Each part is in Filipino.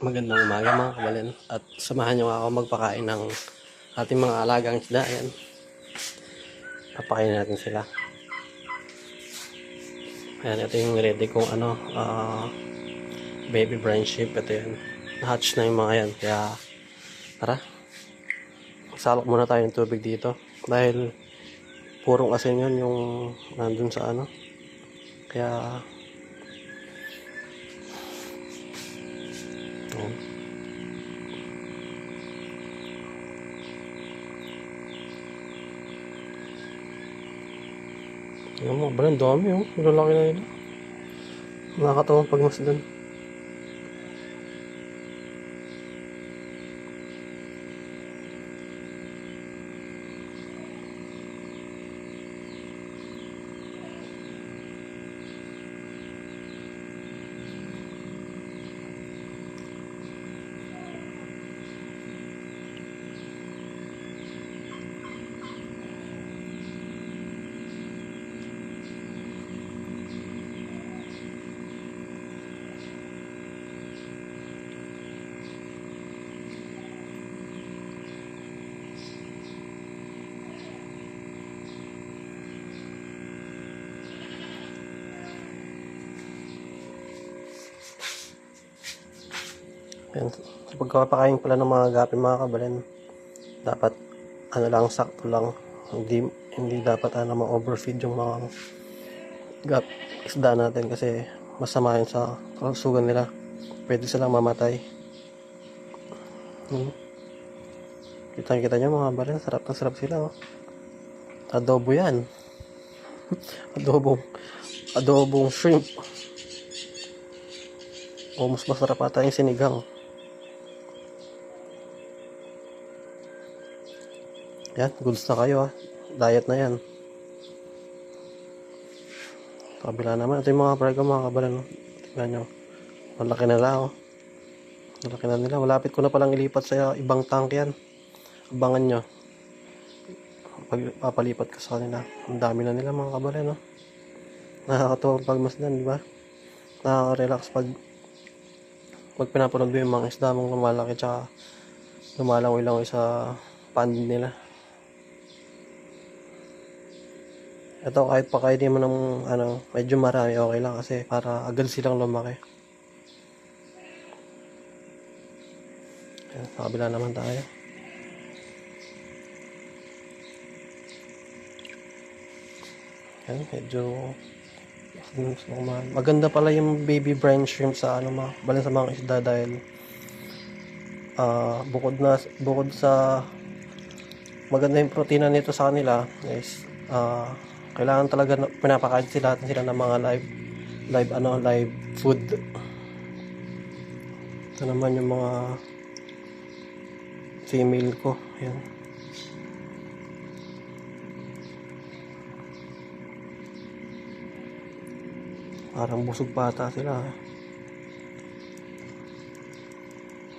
Magandang umaga mga kabalin, at samahan niyo ako magpakain ng ating mga alagang isda. Ayan, papakain natin sila. Ayan, ito yung ready kong baby brine shrimp. Ito yan, na-hatch na yung mga yan, kaya tara, salok muna tayo ng tubig dito dahil purong asin yun yung nandun sa kaya ayan. Ayan mo, ba, ang dami oh. Malalaki na nila. Nakakatawang pagmasdan. Ayan, sa pagkakapakain pala ng mga gapin mga kabalin, dapat lang, sakto lang, hindi dapat ma-overfeed yung mga isda natin kasi masama yun sa kalusugan nila. Pwede silang mamatay. Kita nyo mga kabalin, sarap na sarap sila oh. Adobo yan. adobong shrimp. O mas masarap ata yung sinigang. Yan, goods na kayo ah. Diet na yan. Kabila naman, ito yung mga prego mga kabalan. Tingnan nyo. Malaki na lang oh. Malaki na nila. Malapit ko na palang ilipat sa ibang tank yan. Abangan nyo. Papalipat ko sa kanila. Ang dami na nila mga kabalan oh. Nakakatuwa pagmasdan, di ba? Nakaka-relax pag pinapanood mo yung mga isda mong lumalaki tsaka lumalangoy-langoy sa pond nila. Ito kahit pakainin mo ng medyo marami, okay lang kasi para agad silang lumaki. Ayan, sa kabila naman tayo. Ayan, medyo maganda pala yung baby brine shrimp sa balin sa mga isda dahil bukod sa maganda yung protina nito sa kanila is kailangan talaga pinapakain sila ng mga live food. Ito naman yung mga female ko. Ayan. Parang busog pa ata sila.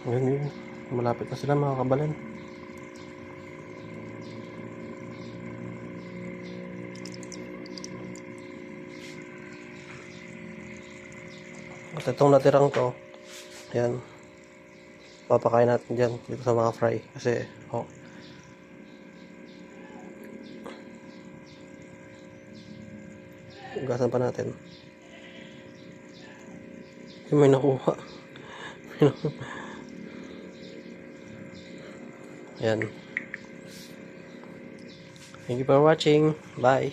Ayan yun. Malapit na sila mga kabalan. At itong natirang to, ayan, papakain natin dyan dito sa mga fry kasi ugasan pa natin. May nakuha. Ayan. Thank you for watching. Bye.